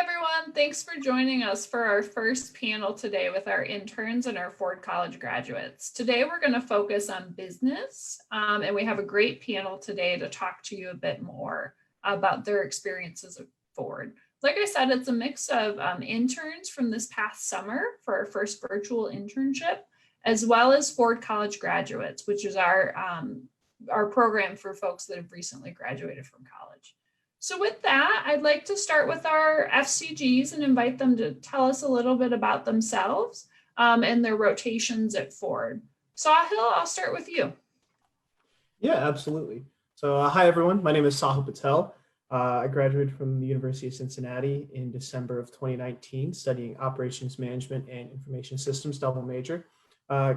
everyone. Thanks for joining us for our first panel today with our interns and our Ford College graduates. Today, we're going to focus on business, and we have a great panel today to talk to you a bit more about their experiences at Ford. Like I said, it's a mix of interns from this past summer for our first virtual internship, as well as Ford College graduates, which is our program for folks that have recently graduated from college. So with that, I'd like to start with our FCGs and invite them to tell us a little bit about themselves and their rotations at Ford. Sahil, I'll start with you. Yeah, absolutely. So hi, everyone. My name is Sahil Patel. I graduated from the University of Cincinnati in December of 2019, studying operations management and information systems, double major.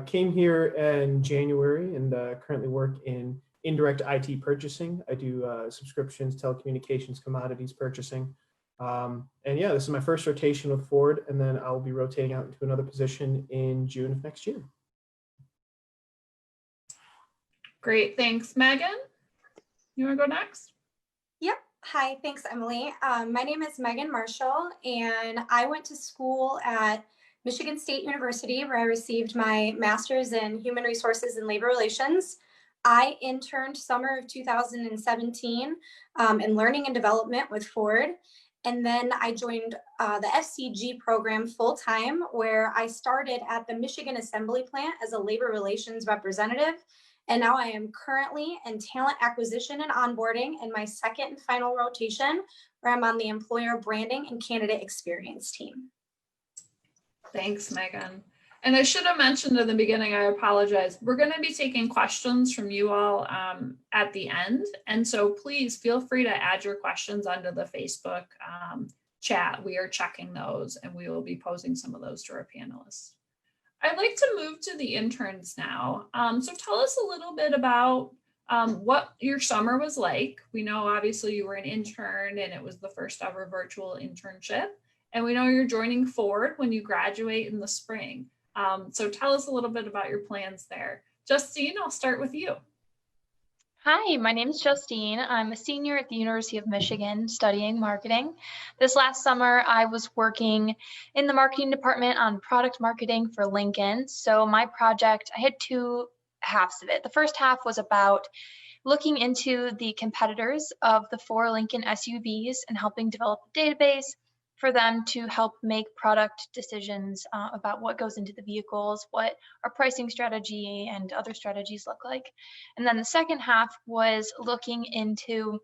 Came here in January and currently work in indirect IT purchasing. I do subscriptions, telecommunications, commodities purchasing. And yeah, this is my first rotation with Ford, and then I'll be rotating out into another position in June of next year. Great, thanks. Megan, you wanna go next? Yep. Hi, thanks, Emily. My name is Megan Marshall, and I went to school at Michigan State University, where I received my master's in human resources and labor relations. I interned summer of 2017 in learning and development with Ford. And then I joined the FCG program full-time, where I started at the Michigan Assembly Plant as a labor relations representative. And now I am currently in talent acquisition and onboarding in my second and final rotation, where I'm on the employer branding and candidate experience team. Thanks, Megan. And I should have mentioned in the beginning, I apologize. We're going to be taking questions from you all at the end. And so please feel free to add your questions onto the Facebook chat. We are checking those and we will be posing some of those to our panelists. I'd like to move to the interns now. So tell us a little bit about what your summer was like. We know obviously you were an intern and it was the first ever virtual internship. And we know you're joining Ford when you graduate in the spring. So tell us a little bit about your plans there. Justine, I'll start with you. Hi, my name is Justine. I'm a senior at the University of Michigan studying marketing. This last summer, I was working in the marketing department on product marketing for Lincoln. So my project, I had two halves of it. The first half was about looking into the competitors of the 4 Lincoln SUVs and helping develop a database for them to help make product decisions about what goes into the vehicles, what our pricing strategy and other strategies look like. And then the second half was looking into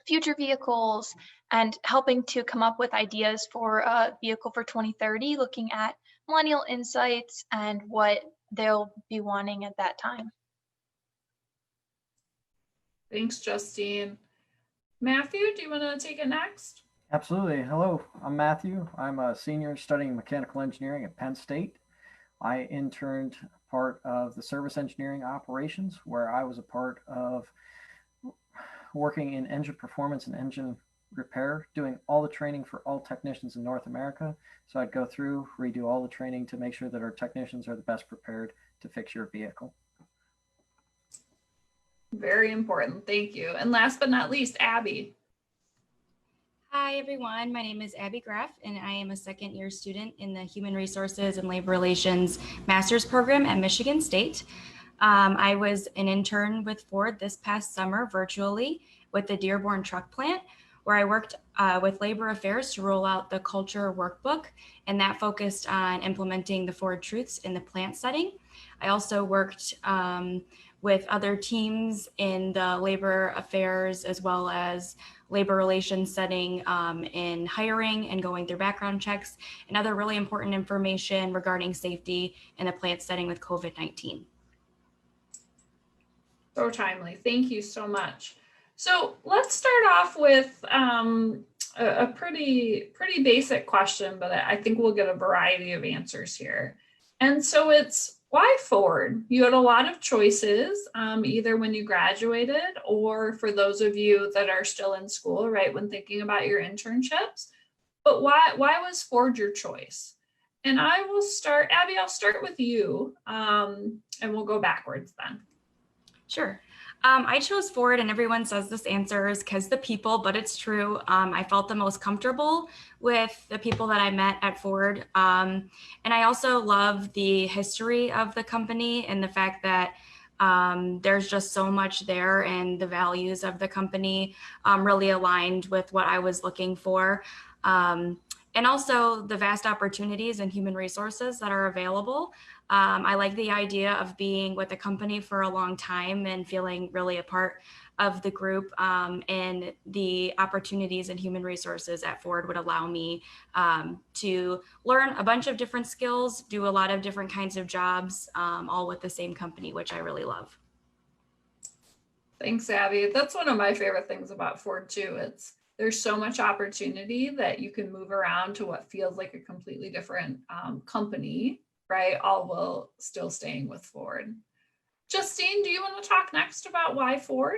future vehicles and helping to come up with ideas for a vehicle for 2030, looking at millennial insights and what they'll be wanting at that time. Thanks, Justine. Matthew, do you want to take it next? Absolutely. Hello, I'm Matthew. I'm a senior studying mechanical engineering at Penn State. I interned part of the service engineering operations, where I was a part of working in engine performance and engine repair, doing all the training for all technicians in North America. So I'd go through, redo all the training to make sure that our technicians are the best prepared to fix your vehicle. Very important. Thank you. And last but not least, Abby. Hi, everyone. My name is Abby Graf, and I am a second-year student in the Human Resources and Labor Relations Master's program at Michigan State. I was an intern with Ford this past summer virtually with the Dearborn Truck Plant, where I worked with Labor Affairs to roll out the culture workbook, and that focused on implementing the Ford truths in the plant setting. I also worked with other teams in the labor affairs as well as labor relations setting in hiring and going through background checks and other really important information regarding safety in the plant setting with COVID-19. So timely. Thank you so much. So let's start off with a pretty basic question, but I think we'll get a variety of answers here. And so it's, why Ford? You had a lot of choices, either when you graduated or for those of you that are still in school, right, when thinking about your internships. But why was Ford your choice? And I will start, Abby, I'll start with you, and we'll go backwards then. Sure. I chose Ford, and everyone says this answer is because the people, but it's true. I felt the most comfortable with the people that I met at Ford. And I also love the history of the company and the fact that there's just so much there, and the values of the company really aligned with what I was looking for. And also the vast opportunities and human resources that are available. I like the idea of being with the company for a long time and feeling really a part of the group, and the opportunities and human resources at Ford would allow me to learn a bunch of different skills, do a lot of different kinds of jobs, all with the same company, which I really love. Thanks, Abby. That's one of my favorite things about Ford too. There's so much opportunity that you can move around to what feels like a completely different company, right? All while still staying with Ford. Justine, do you want to talk next about why Ford?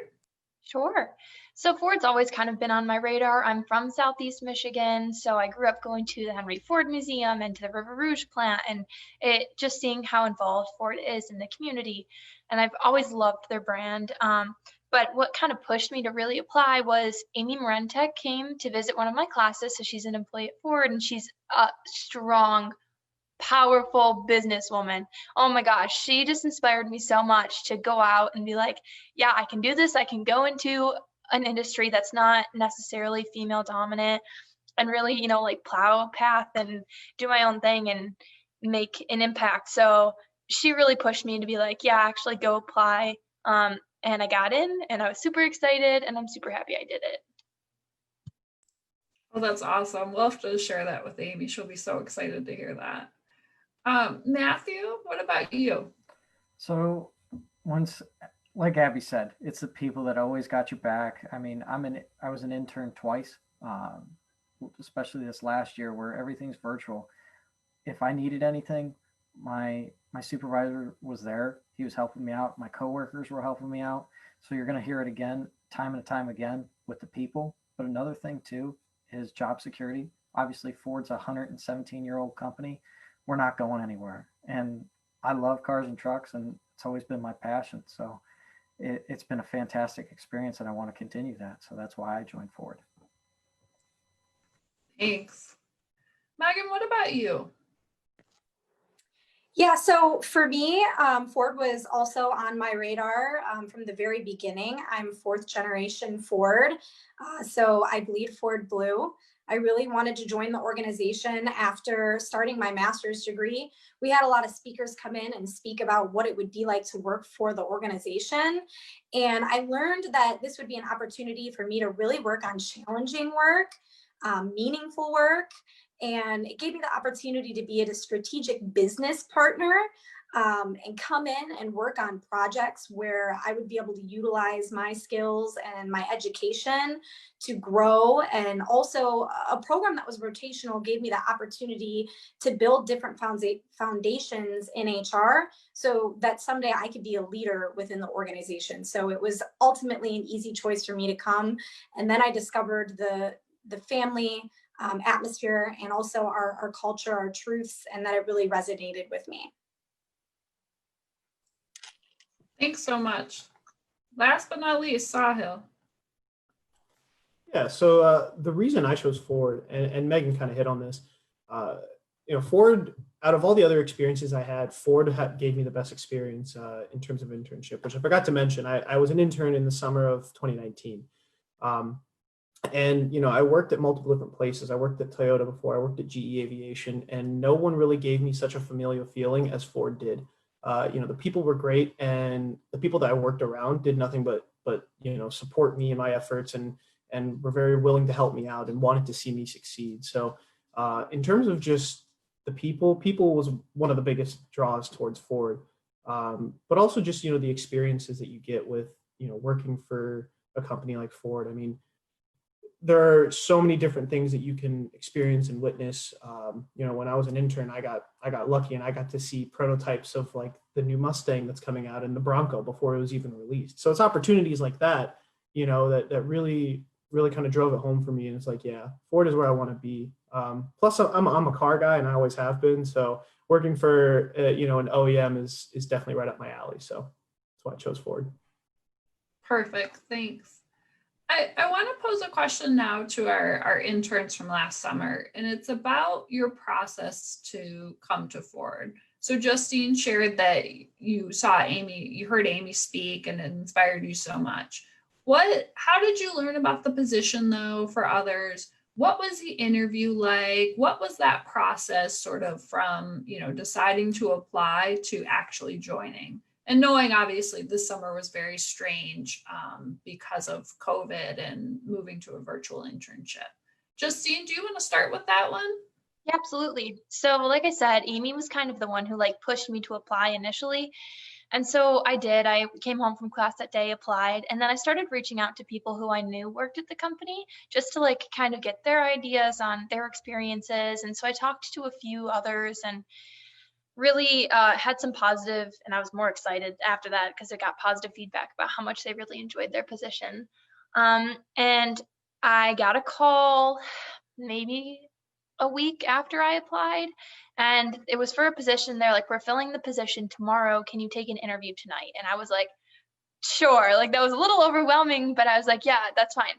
Sure. So Ford's always kind of been on my radar. I'm from Southeast Michigan, so I grew up going to the Henry Ford Museum and to the River Rouge plant, and just seeing how involved Ford is in the community. And I've always loved their brand. But what kind of pushed me to really apply was Amy Morentek came to visit one of my classes. So she's an employee at Ford, and she's a strong, powerful businesswoman. Oh my gosh, she just inspired me so much to go out and be like, yeah, I can do this. I can go into an industry that's not necessarily female dominant and really, like plow a path and do my own thing and make an impact. So she really pushed me to be like, yeah, actually go apply. And I got in, and I was super excited, and I'm super happy I did it. Well, that's awesome. We'll have to share that with Amy. She'll be so excited to hear that. Matthew, what about you? So like Abby said, it's the people that always got your back. I mean, I was an intern twice, especially this last year where everything's virtual. If I needed anything, my supervisor was there. He was helping me out. My coworkers were helping me out. So you're going to hear it again, time and time again with the people. But another thing too is job security. Obviously, Ford's a 117-year-old company. We're not going anywhere. And I love cars and trucks, and it's always been my passion. So it's been a fantastic experience, and I want to continue that. So that's why I joined Ford. Thanks. Megan, what about you? Yeah, so for me, Ford was also on my radar from the very beginning. I'm fourth generation Ford, so I bleed Ford blue. I really wanted to join the organization after starting my master's degree. We had a lot of speakers come in and speak about what it would be like to work for the organization. And I learned that this would be an opportunity for me to really work on challenging work, meaningful work. And it gave me the opportunity to be a strategic business partner and come in and work on projects where I would be able to utilize my skills and my education to grow. And also a program that was rotational gave me the opportunity to build different foundations in HR so that someday I could be a leader within the organization. So it was ultimately an easy choice for me to come. And then I discovered the family atmosphere and also our culture, our truths, and that it really resonated with me. Thanks so much. Last but not least, Sahil. Yeah, so the reason I chose Ford, and Megan kind of hit on this, Ford, out of all the other experiences I had, Ford gave me the best experience in terms of internship, which I forgot to mention. I was an intern in the summer of 2019. And, I worked at multiple different places. I worked at Toyota before, I worked at GE Aviation, and no one really gave me such a familial feeling as Ford did. The people were great, and the people that I worked around did nothing but support me in my efforts and were very willing to help me out and wanted to see me succeed. So in terms of just the people was one of the biggest draws towards Ford. But also just, the experiences that you get with, working for a company like Ford. I mean, there are so many different things that you can experience and witness. When I was an intern, I got lucky and I got to see prototypes of like the new Mustang that's coming out and the Bronco before it was even released. So it's opportunities like that, that really, really kind of drove it home for me. And it's like, yeah, Ford is where I want to be. Plus I'm a car guy and I always have been. So working for, an OEM is definitely right up my alley. So that's why I chose Ford. Perfect, thanks. I want to pose a question now to our interns from last summer, and it's about your process to come to Ford. So Justine shared that you saw Amy, you heard Amy speak and it inspired you so much. How did you learn about the position though for others? What was the interview like? What was that process sort of from, deciding to apply to actually joining? And knowing obviously this summer was very strange because of COVID and moving to a virtual internship. Justine, do you want to start with that one? Yeah, absolutely. So like I said, Amy was kind of the one who pushed me to apply initially. And so I did. I came home from class that day, applied, and then I started reaching out to people who I knew worked at the company just to kind of get their ideas on their experiences. And so I talked to a few others and really had some positive, and I was more excited after that because I got positive feedback about how much they really enjoyed their position. And I got a call maybe a week after I applied, and it was for a position. They're like, we're filling the position tomorrow. Can you take an interview tonight? And I was like, sure. That was a little overwhelming, but I was like, yeah, that's fine.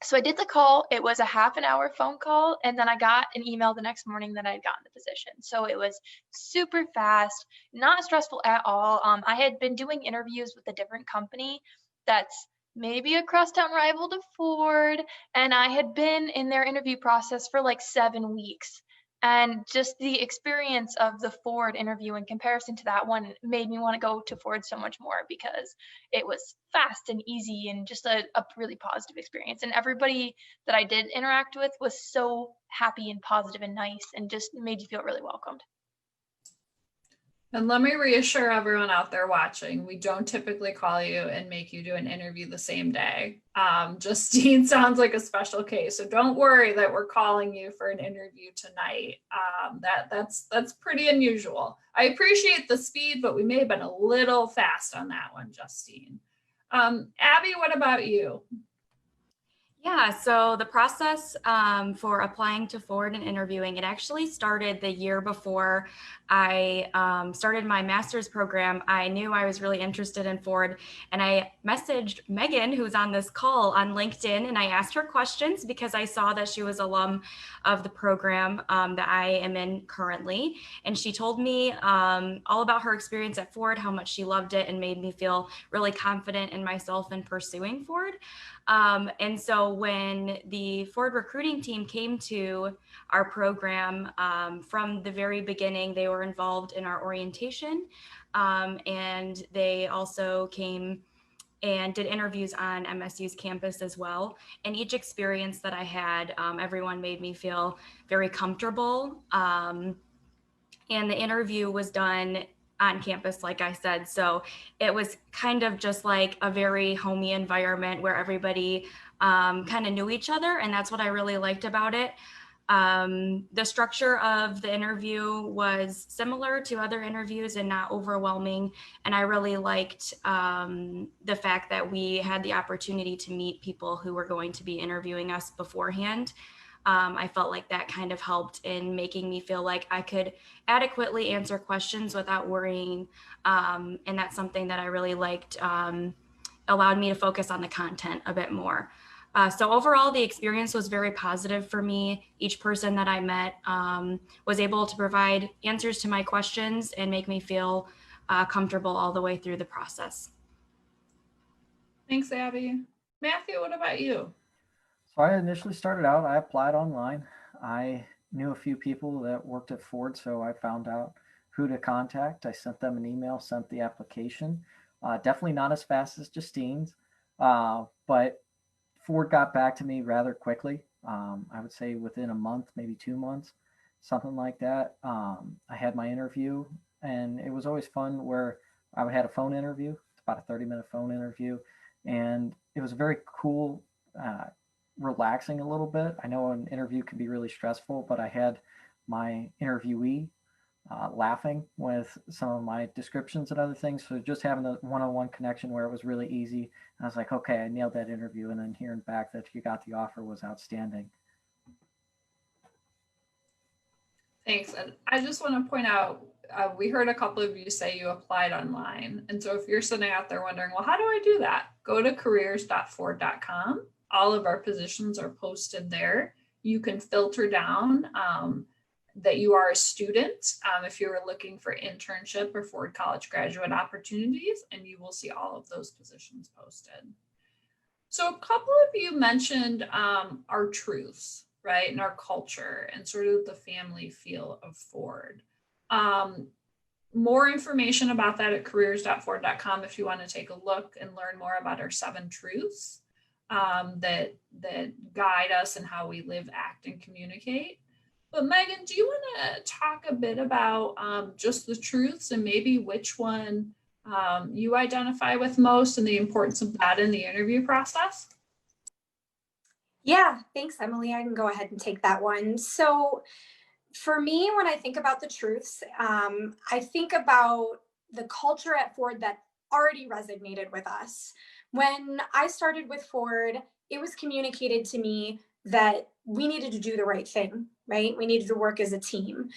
So I did the call. It was a half an hour phone call, and then I got an email the next morning that I had gotten the position. So it was super fast, not stressful at all. I had been doing interviews with a different company that's maybe a crosstown rival to Ford, and I had been in their interview process for 7 weeks. And just the experience of the Ford interview in comparison to that one made me want to go to Ford so much more because it was fast and easy and just a really positive experience. And everybody that I did interact with was so happy and positive and nice and just made you feel really welcomed. And let me reassure everyone out there watching, we don't typically call you and make you do an interview the same day. Justine sounds like a special case, so don't worry that we're calling you for an interview tonight. That's pretty unusual. I appreciate the speed, but we may have been a little fast on that one, Justine. Abby, what about you? Yeah, so the process for applying to Ford and interviewing, it actually started the year before I started my master's program. I knew I was really interested in Ford, and I messaged Megan, who's on this call, on LinkedIn, and I asked her questions because I saw that she was alum of the program that I am in currently. And she told me all about her experience at Ford, how much she loved it, and made me feel really confident in myself in pursuing Ford. And so when the Ford recruiting team came to our program, from the very beginning, they were involved in our orientation, and they also came and did interviews on MSU's campus as well. And each experience that I had, everyone made me feel very comfortable. And the interview was done on campus, like I said. So it was kind of just like a very homey environment where everybody kind of knew each other. And that's what I really liked about it. The structure of the interview was similar to other interviews and not overwhelming. And I really liked the fact that we had the opportunity to meet people who were going to be interviewing us beforehand. I felt like that kind of helped in making me feel like I could adequately answer questions without worrying. And that's something that I really liked, allowed me to focus on the content a bit more. So overall, the experience was very positive for me. Each person that I met was able to provide answers to my questions and make me feel comfortable all the way through the process. Thanks, Abby. Matthew, what about you? So I initially started out, I applied online. I knew a few people that worked at Ford, so I found out who to contact. I sent them an email, sent the application. Definitely not as fast as Justine's, but Ford got back to me rather quickly. I would say within a month, maybe 2 months, something like that. I had my interview, and it was always fun where I had a phone interview. It's about a 30-minute phone interview, and it was very cool, relaxing a little bit. I know an interview can be really stressful, but I had my interviewee laughing with some of my descriptions and other things. So just having a one-on-one connection where it was really easy. And I was like, okay, I nailed that interview. And then hearing back that you got the offer was outstanding. Thanks. And I just want to point out, we heard a couple of you say you applied online. And so if you're sitting out there wondering, well, how do I do that? go to careers.ford.com. All of our positions are posted there. You can filter down that you are a student if you're looking for internship or Ford College graduate opportunities, and you will see all of those positions posted. So a couple of you mentioned our truths, right, and our culture and sort of the family feel of Ford. More information about that at careers.ford.com if you want to take a look and learn more about our 7 truths that guide us and how we live, act, and communicate. But Megan, do you want to talk a bit about just the truths and maybe which one you identify with most and the importance of that in the interview process? Yeah, thanks, Emily. I can go ahead and take that one. So for me, when I think about the truths, I think about the culture at Ford that already resonated with us. When I started with Ford, it was communicated to me that we needed to do the right thing, right? We needed to work as a team.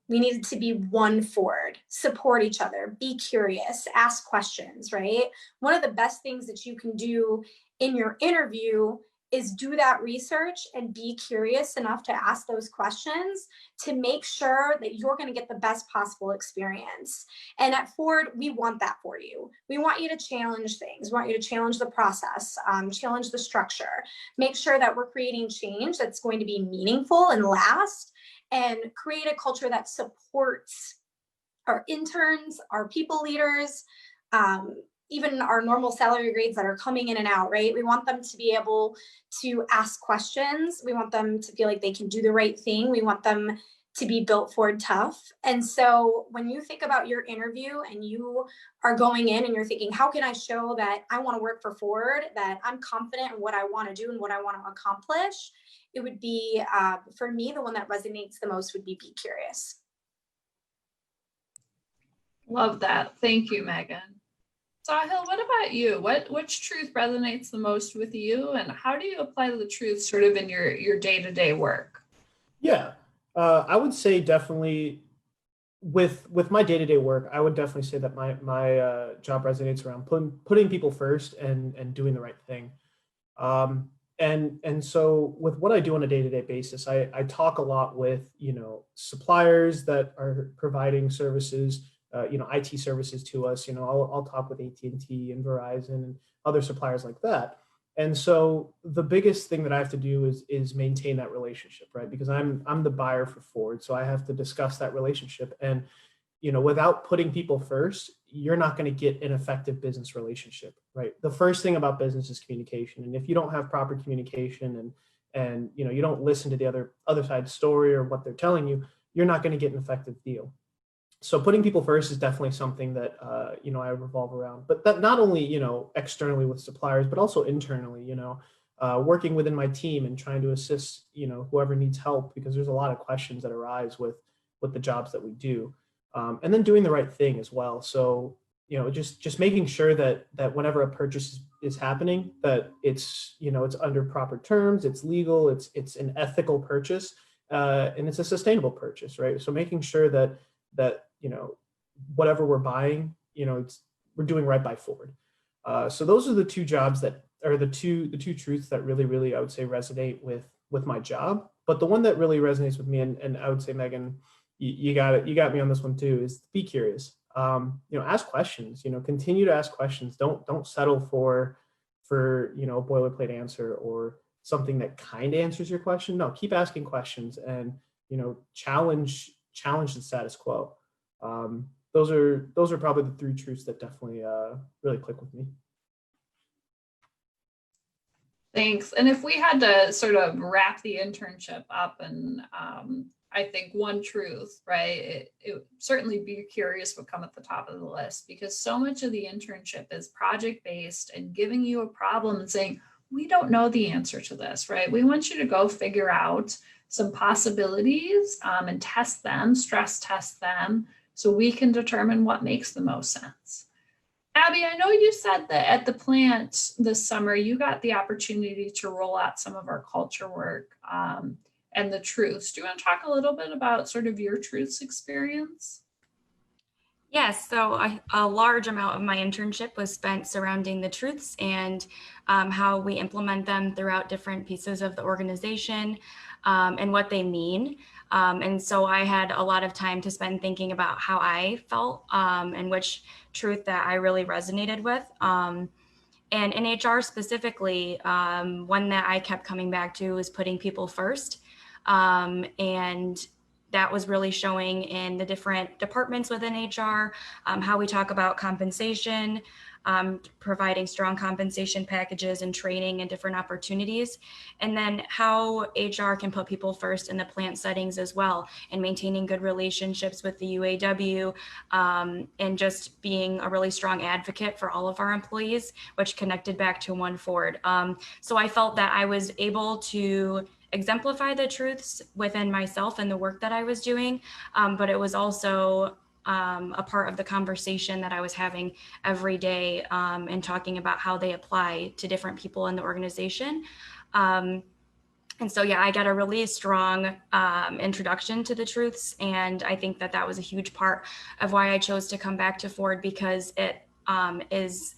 We needed to be one Ford, support each other, be curious, ask questions, right? One of the best things that you can do in your interview is do that research and be curious enough to ask those questions to make sure that you're going to get the best possible experience. And at Ford, we want that for you. We want you to challenge things. We want you to challenge the process, challenge the structure, make sure that we're creating change that's going to be meaningful and last, and create a culture that supports our interns, our people leaders, even our normal salary grades that are coming in and out, right? We want them to be able to ask questions. We want them to feel like they can do the right thing. We want them to be built Ford tough. And so when you think about your interview and you are going in and you're thinking, how can I show that I want to work for Ford, that I'm confident in what I want to do and what I want to accomplish, it would be, for me, the one that resonates the most would be curious. Love that. Thank you, Megan. Sahil, what about you? Which truth resonates the most with you, and how do you apply the truth sort of in your day-to-day work? Yeah, I would say definitely with my day-to-day work, I would definitely say that my job resonates around putting people first and doing the right thing. And so with what I do on a day-to-day basis, I talk a lot with, suppliers that are providing services, IT services to us. I'll talk with AT&T and Verizon and other suppliers like that. And so the biggest thing that I have to do is maintain that relationship, right? Because I'm the buyer for Ford, so I have to discuss that relationship. And without putting people first, you're not going to get an effective business relationship, right? The first thing about business is communication, and if you don't have proper communication and you don't listen to the other side's story or what they're telling you, you're not going to get an effective deal. So putting people first is definitely something that I revolve around, but that not only externally with suppliers, but also internally. Working within my team and trying to assist whoever needs help, because there's a lot of questions that arise with the jobs that we do, and then doing the right thing as well. So just making sure that whenever a purchase is happening, that it's it's under proper terms, it's legal, it's an ethical purchase, and it's a sustainable purchase, right? So making sure that whatever we're buying, we're doing right by Ford. So those are the two jobs that are the two truths that really I would say resonate with my job. But the one that really resonates with me, and I would say, Megan, you got me on this one too, is be curious. Ask questions. Continue to ask questions. Don't settle for a boilerplate answer or something that kind of answers your question. No, keep asking questions and challenge the status quo. Those are probably the 3 truths that definitely really click with me. Thanks. And if we had to sort of wrap the internship up, and I think one truth, right? It certainly be curious would come at the top of the list, because so much of the internship is project-based and giving you a problem and saying, we don't know the answer to this, right? We want you to go figure out some possibilities and test them, stress test them, so we can determine what makes the most sense. Abby, I know you said that at the plant this summer, you got the opportunity to roll out some of our culture work and the truths. Do you want to talk a little bit about sort of your truths experience? Yes, so a large amount of my internship was spent surrounding the truths and how we implement them throughout different pieces of the organization and what they mean. And so I had a lot of time to spend thinking about how I felt and which truth that I really resonated with. And in HR specifically, one that I kept coming back to was putting people first. And that was really showing in the different departments within HR, how we talk about compensation, providing strong compensation packages and training and different opportunities, and then how HR can put people first in the plant settings as well, and maintaining good relationships with the UAW, and just being a really strong advocate for all of our employees, which connected back to One Ford. So I felt that I was able to exemplify the truths within myself and the work that I was doing, but it was also a part of the conversation that I was having every day and talking about how they apply to different people in the organization. And so, yeah, I got a really strong introduction to the truths. And I think that that was a huge part of why I chose to come back to Ford, because it is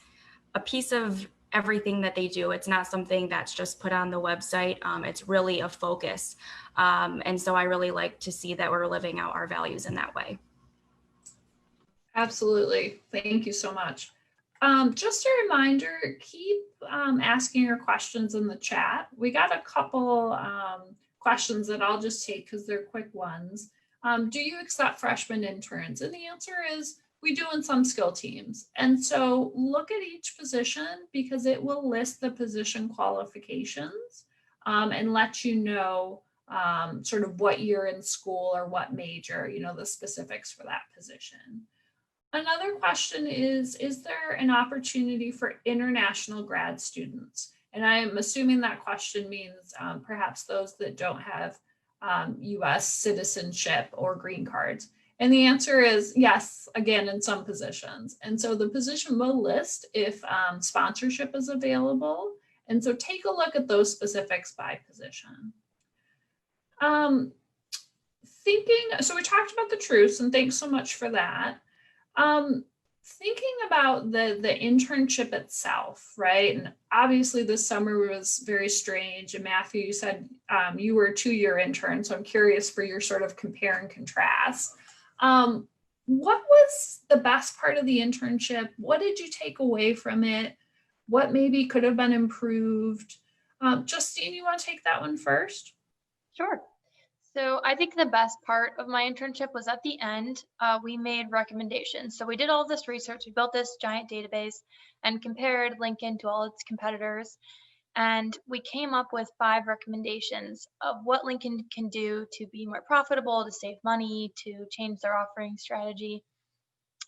a piece of everything that they do. It's not something that's just put on the website. It's really a focus. And so I really like to see that we're living out our values in that way. Absolutely. Thank you so much. Just a reminder, keep asking your questions in the chat. We got a couple questions that I'll just take because they're quick ones. Do you accept freshman interns? And the answer is we do in some skill teams. And so look at each position because it will list the position qualifications and let you know sort of what year in school or what major, the specifics for that position. Another question is there an opportunity for international grad students? And I'm assuming that question means perhaps those that don't have US citizenship or green cards. And the answer is yes, again, in some positions. And so the position will list if sponsorship is available. And so take a look at those specifics by position. So we talked about the truths, and thanks so much for that. Thinking about the internship itself, right? And obviously this summer was very strange. And Matthew, you said you were a 2-year intern. So I'm curious for your sort of compare and contrast. What was the best part of the internship? What did you take away from it? What maybe could have been improved? Justine, you want to take that one first? Sure. So I think the best part of my internship was at the end, we made recommendations. So we did all this research, we built this giant database and compared Lincoln to all its competitors. And we came up with 5 recommendations of what Lincoln can do to be more profitable, to save money, to change their offering strategy.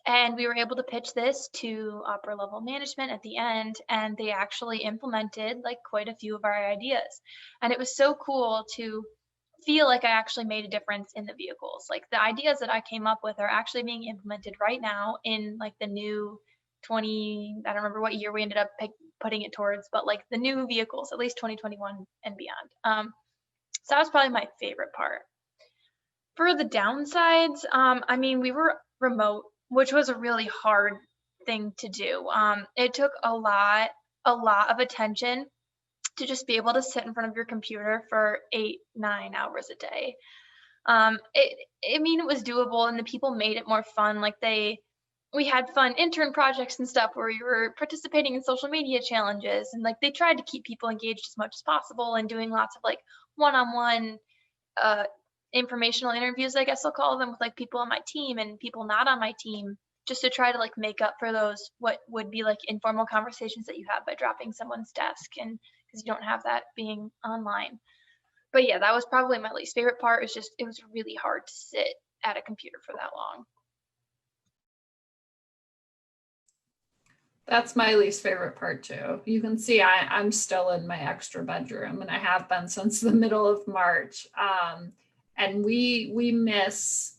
And we were able to pitch this to upper level management at the end, and they actually implemented like quite a few of our ideas. And it was so cool to feel like I actually made a difference in the vehicles. Like the ideas that I came up with are actually being implemented right now in like the new I don't remember what year we ended up putting it towards, but like the new vehicles, at least 2021 and beyond. So that was probably my favorite part. For the downsides, I mean, we were remote, which was a really hard thing to do. It took a lot of attention to just be able to sit in front of your computer for 8-9 hours a day. I mean, it was doable and the people made it more fun. Like we had fun intern projects and stuff where we were participating in social media challenges, and like they tried to keep people engaged as much as possible and doing lots of like one-on-one informational interviews, I guess I'll call them, with like people on my team and people not on my team, just to try to like make up for those what would be like informal conversations that you have by dropping someone's desk, and because you don't have that being online. But yeah, that was probably my least favorite part. It was really hard to sit at a computer for that long. That's my least favorite part too. You can see I'm still in my extra bedroom, and I have been since the middle of March. And we miss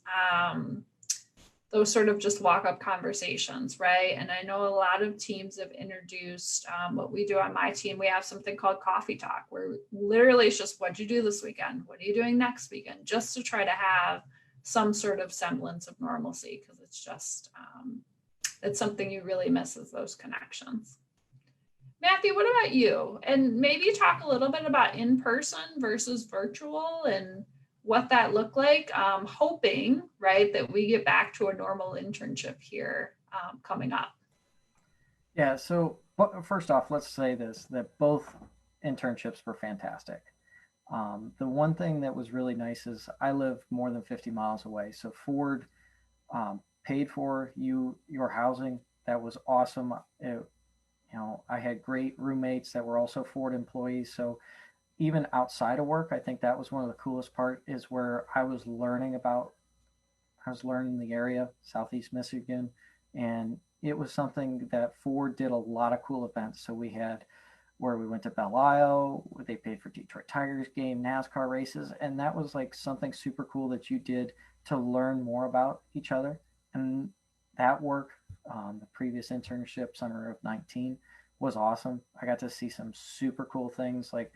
those sort of just walk-up conversations, right? And I know a lot of teams have introduced what we do on my team. We have something called Coffee Talk, where literally it's just, what'd you do this weekend? What are you doing next weekend? Just to try to have some sort of semblance of normalcy, because it's just, it's something you really miss, is those connections. Matthew, what about you? And maybe talk a little bit about in-person versus virtual and what that looked like, hoping, right, that we get back to a normal internship here coming up. Yeah, so first off, let's say this, that both internships were fantastic. The one thing that was really nice is I live more than 50 miles away. So Ford paid for your housing. That was awesome. I had great roommates that were also Ford employees. So even outside of work, I think that was one of the coolest part, is where I was learning the area, Southeast Michigan, and it was something that Ford did a lot of cool events. So we had where we went to Belle Isle, where they paid for Detroit Tigers game, NASCAR races, and that was like something super cool that you did to learn more about each other. And that work, the previous internship, summer of 19, was awesome. I got to see some super cool things, like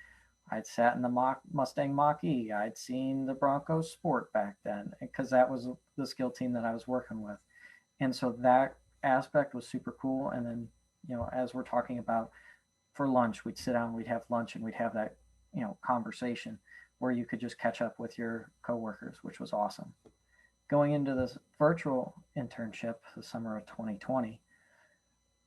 I'd sat in the Mustang Mach-E. I'd seen the Broncos Sport back then, because that was the skill team that I was working with. And so that aspect was super cool. And then, as we're talking about for lunch, we'd sit down, we'd have lunch, and we'd have that, conversation where you could just catch up with your coworkers, which was awesome. Going into this virtual internship, the summer of 2020,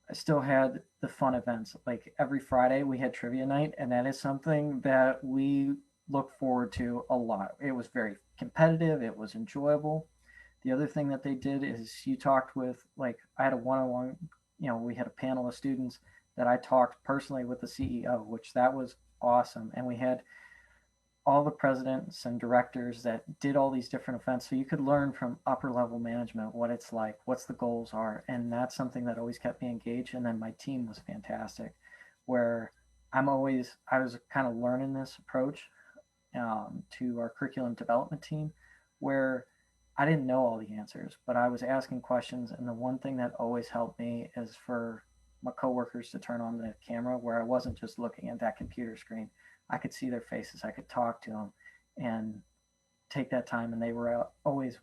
I still had the fun events. Like every Friday we had trivia night, and that is something that we look forward to a lot. It was very competitive. It was enjoyable. The other thing that they did is you talked with, like, I had a one-on-one, we had a panel of students that I talked personally with the CEO, which that was awesome. And we had all the presidents and directors that did all these different events. So you could learn from upper level management what it's like, what's the goals are. And that's something that always kept me engaged. And then my team was fantastic, where I was kind of learning this approach to our curriculum development team, where I didn't know all the answers, but I was asking questions. And the one thing that always helped me is for my coworkers to turn on the camera, where I wasn't just looking at that computer screen. I could see their faces. I could talk to them and take that time. And they were always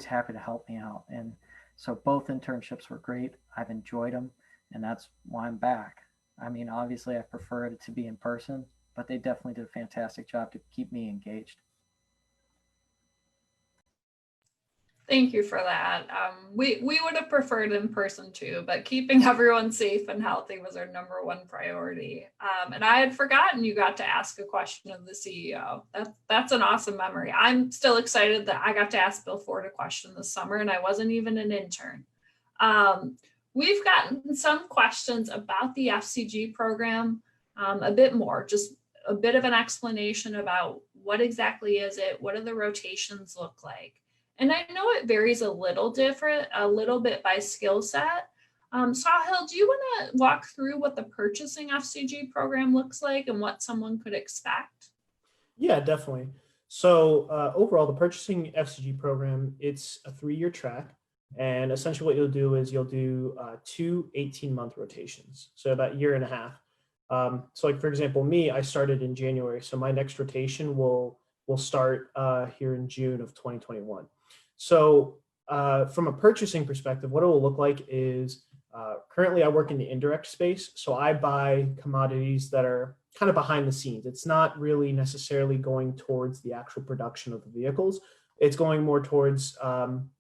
happy to help me out. And so both internships were great. I've enjoyed them, and that's why I'm back. I mean, obviously I prefer it to be in person, but they definitely did a fantastic job to keep me engaged. Thank you for that. We would have preferred in person too, but keeping everyone safe and healthy was our number one priority. And I had forgotten you got to ask a question of the CEO. That's an awesome memory. I'm still excited that I got to ask Bill Ford a question this summer, and I wasn't even an intern. We've gotten some questions about the FCG program, a bit more, just a bit of an explanation about what exactly is it, what do the rotations look like? And I know it varies a little bit by skill set. Sahil, do you want to walk through what the purchasing FCG program looks like and what someone could expect? Yeah, definitely. So overall, the purchasing FCG program, it's a 3-year track. And essentially what you'll do is you'll do 2 18-month rotations. So about a year and a half. So like, for example, me, I started in January. So my next rotation will start here in June of 2021. So from a purchasing perspective, what it will look like is currently I work in the indirect space. So I buy commodities that are kind of behind the scenes. It's not really necessarily going towards the actual production of the vehicles. It's going more towards, kind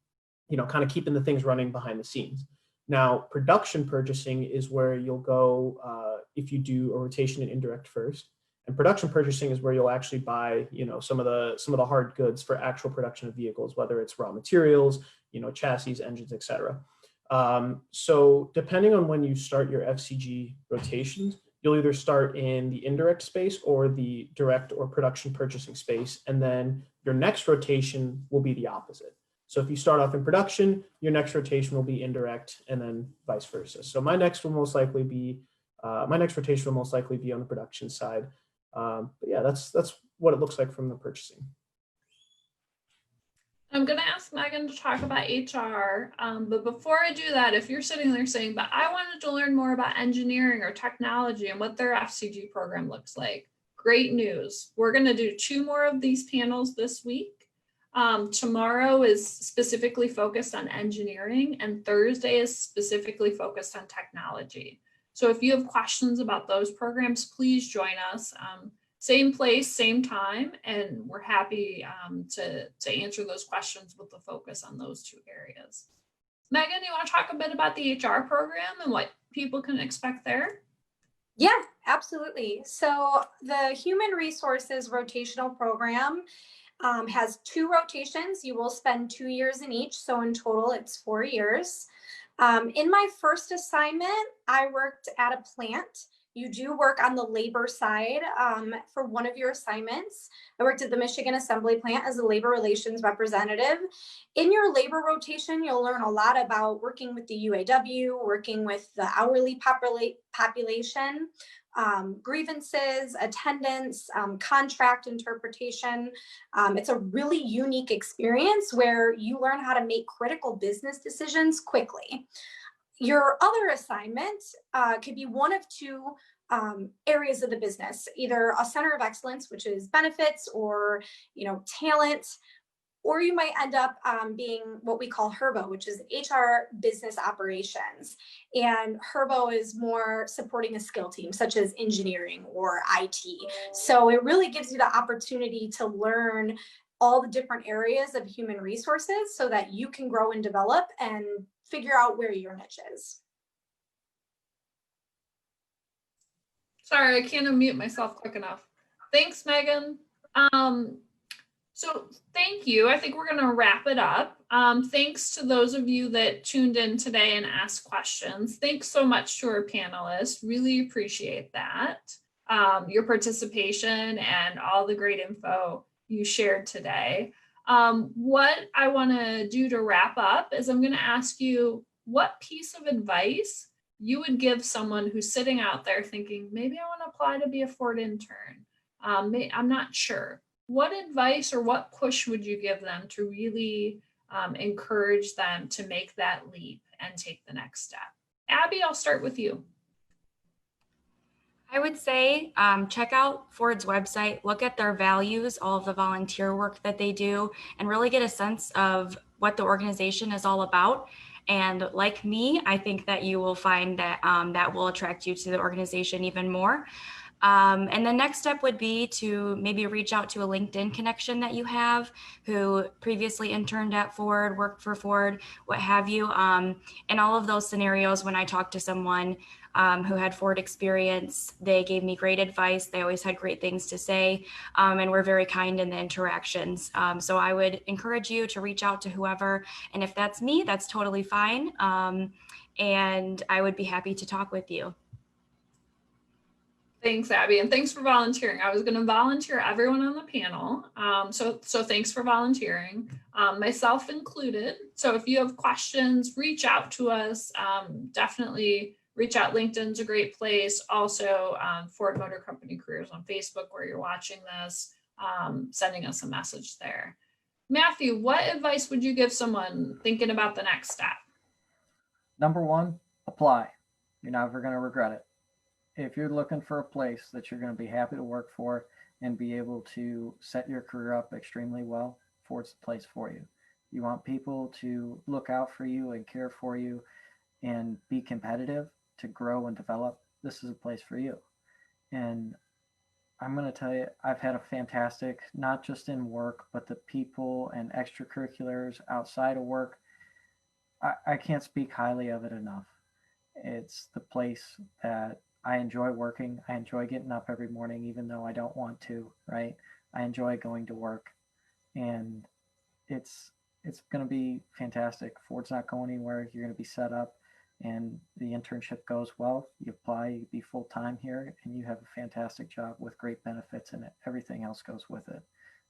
of keeping the things running behind the scenes. Now, production purchasing is where you'll go if you do a rotation in indirect first. And production purchasing is where you'll actually buy, some of the hard goods for actual production of vehicles, whether it's raw materials, chassis, engines, etc. So depending on when you start your FCG rotations, you'll either start in the indirect space or the direct or production purchasing space, and then your next rotation will be the opposite. So if you start off in production, your next rotation will be indirect, and then vice versa. So my next rotation will most likely be on the production side. But yeah, that's what it looks like from the purchasing. I'm going to ask Megan to talk about HR, but before I do that, if you're sitting there saying, but I wanted to learn more about engineering or technology and what their FCG program looks like, great news. We're going to do 2 more of these panels this week. Tomorrow is specifically focused on engineering, and Thursday is specifically focused on technology. So if you have questions about those programs, please join us. Same place, same time, and we're happy to answer those questions with the focus on those two areas. Megan, you want to talk a bit about the HR program and what people can expect there? Yeah, absolutely. So the Human Resources Rotational Program has 2 rotations. You will spend 2 years in each. So in total, it's 4 years. In my first assignment, I worked at a plant. You do work on the labor side for one of your assignments. I worked at the Michigan Assembly Plant as a labor relations representative. In your labor rotation, you'll learn a lot about working with the UAW, working with the hourly population, grievances, attendance, contract interpretation. It's a really unique experience where you learn how to make critical business decisions quickly. Your other assignment could be one of 2 areas of the business, either a center of excellence, which is benefits or talent, or you might end up being what we call HERBO, which is HR business operations. And HERBO is more supporting a skill team, such as engineering or IT. So it really gives you the opportunity to learn all the different areas of human resources so that you can grow and develop and figure out where your niche is. Sorry, I can't unmute myself quick enough. Thanks, Megan. So thank you. I think we're going to wrap it up. Thanks to those of you that tuned in today and asked questions. Thanks so much to our panelists. Really appreciate that. Your participation and all the great info you shared today. What I want to do to wrap up is I'm going to ask you what piece of advice you would give someone who's sitting out there thinking, maybe I want to apply to be a Ford intern. I'm not sure. What advice or what push would you give them to really encourage them to make that leap and take the next step? Abby, I'll start with you. I would say check out Ford's website, look at their values, all of the volunteer work that they do, and really get a sense of what the organization is all about. And like me, I think that you will find that that will attract you to the organization even more. And the next step would be to maybe reach out to a LinkedIn connection that you have who previously interned at Ford, worked for Ford, what have you. In all of those scenarios, when I talked to someone who had Ford experience, they gave me great advice. They always had great things to say and were very kind in the interactions. So I would encourage you to reach out to whoever. And if that's me, that's totally fine. And I would be happy to talk with you. Thanks, Abby, and thanks for volunteering. I was going to volunteer everyone on the panel, so thanks for volunteering, myself included. So if you have questions, reach out to us. Definitely reach out. LinkedIn's a great place. Also, Ford Motor Company Careers on Facebook, where you're watching this, sending us a message there. Matthew, what advice would you give someone thinking about the next step? Number 1, apply. You're never going to regret it. If you're looking for a place that you're going to be happy to work for and be able to set your career up extremely well, Ford's the place for you. You want people to look out for you and care for you and be competitive to grow and develop. This is a place for you. And I'm going to tell you, I've had a fantastic, not just in work, but the people and extracurriculars outside of work. I can't speak highly of it enough. It's the place that I enjoy working. I enjoy getting up every morning, even though I don't want to, right? I enjoy going to work, and it's going to be fantastic. Ford's not going anywhere. You're going to be set up, and the internship goes well. You apply, you be full-time here, and you have a fantastic job with great benefits, and everything else goes with it.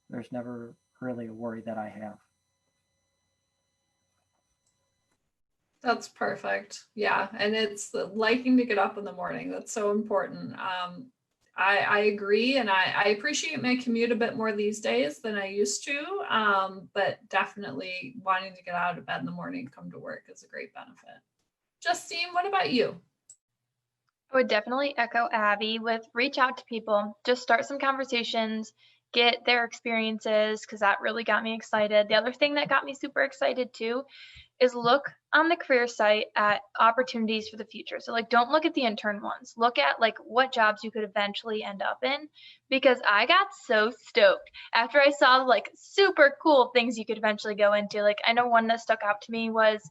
There's never really a worry that I have. That's perfect. Yeah. And it's liking to get up in the morning. That's so important. I agree. And I appreciate my commute a bit more these days than I used to. But definitely wanting to get out of bed in the morning, come to work is a great benefit. Justine, what about you? I would definitely echo Abby with reach out to people, just start some conversations, get their experiences because that really got me excited. The other thing that got me super excited too is look on the career site at opportunities for the future. So like, don't look at the intern ones. Look at like what jobs you could eventually end up in, because I got so stoked after I saw like super cool things you could eventually go into. Like, I know one that stuck out to me was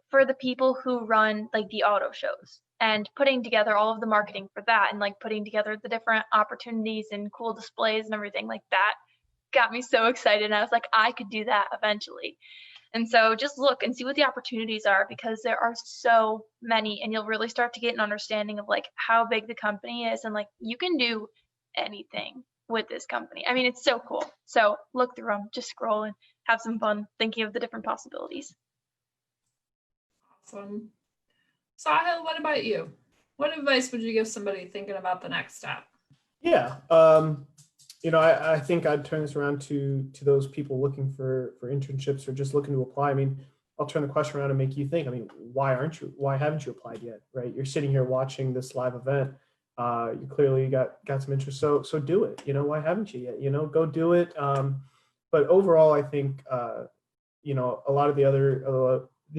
for the people who run like the auto shows and putting together all of the marketing for that and like putting together the different opportunities and cool displays and everything like that got me so excited. And I was like, I could do that eventually. And so just look and see what the opportunities are, because there are so many, and you'll really start to get an understanding of like how big the company is, and like you can do anything with this company. I mean, it's so cool. So look through them, just scroll and have some fun thinking of the different possibilities. Awesome. Sahil, what about you? What advice would you give somebody thinking about the next step? Yeah, I think I'd turn this around to those people looking for internships or just looking to apply. I mean, I'll turn the question around and make you think. I mean, why haven't you applied yet? Right? You're sitting here watching this live event. You clearly got some interest. So do it. Why haven't you yet? Go do it. But overall, I think a lot of the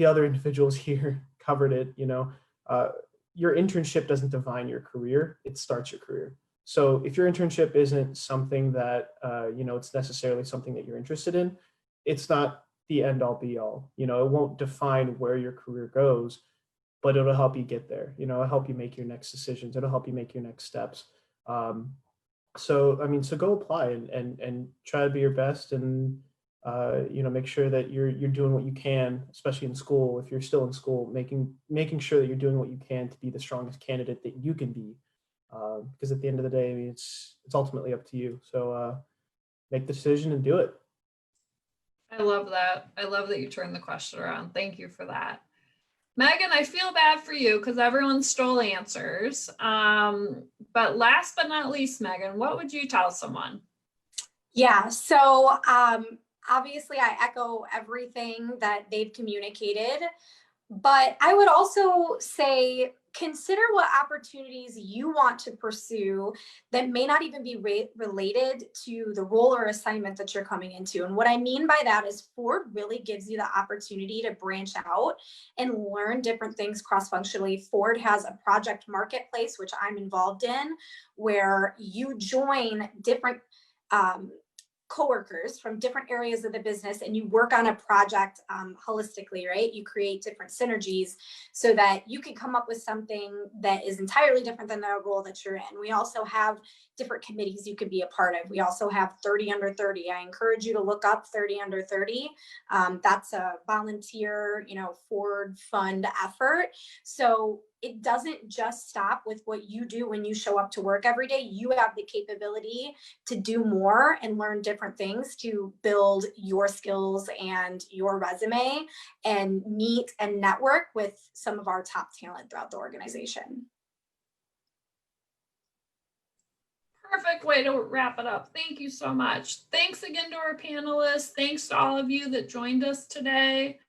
other individuals here covered it. Your internship doesn't define your career; it starts your career. So if your internship isn't something that, it's necessarily something that you're interested in, it's not the end all be all. It won't define where your career goes, but it'll help you get there. It'll help you make your next decisions. It'll help you make your next steps. So go apply and try to be your best, and make sure that you're doing what you can, especially in school. If you're still in school, making sure that you're doing what you can to be the strongest candidate that you can be. Because at the end of the day, it's ultimately up to you. So make the decision and do it. I love that. I love that you turned the question around. Thank you for that. Megan, I feel bad for you because everyone stole answers. But last but not least, Megan, what would you tell someone? Yeah, so obviously I echo everything that they've communicated, but I would also say consider what opportunities you want to pursue that may not even be related to the role or assignment that you're coming into. And what I mean by that is Ford really gives you the opportunity to branch out and learn different things cross-functionally. Ford has a project marketplace, which I'm involved in, where you join different coworkers from different areas of the business and you work on a project holistically, right? You create different synergies so that you can come up with something that is entirely different than the role that you're in. We also have different committees you could be a part of. We also have 30 under 30. I encourage you to look up 30 under 30. That's a volunteer, Ford fund effort. So it doesn't just stop with what you do when you show up to work every day. You have the capability to do more and learn different things to build your skills and your resume and meet and network with some of our top talent throughout the organization. Perfect way to wrap it up. Thank you so much. Thanks again to our panelists. Thanks to all of you that joined us today.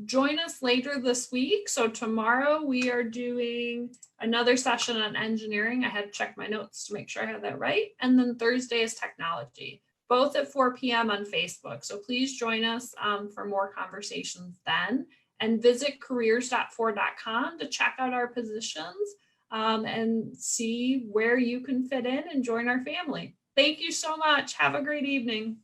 Join us later this week. So tomorrow we are doing another session on engineering. I had to check my notes to make sure I had that right. And then Thursday is technology, both at 4 p.m. on Facebook. So please join us for more conversations then. And visit careers.ford.com to check out our positions and see where you can fit in and join our family. Thank you so much. Have a great evening.